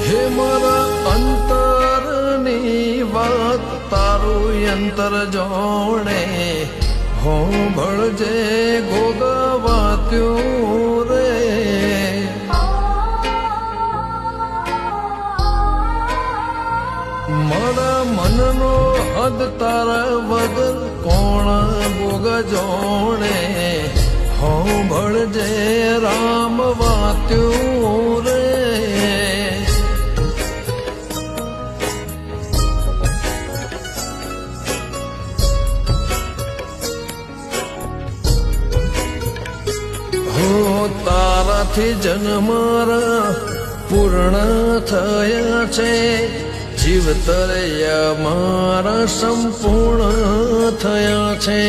હે મારા અંતરની વાત તારું અંતર જોણે હોંભળજે ગોગવાત્યું રે મારા મનનો હદ તારા વગર કોણ બોગ જોણે હોંભળજે રામ વાત્યું રે તારાથી જન્મારા પૂર્ણ થયા છે જીવતરયા મારા સંપૂર્ણ થયા છે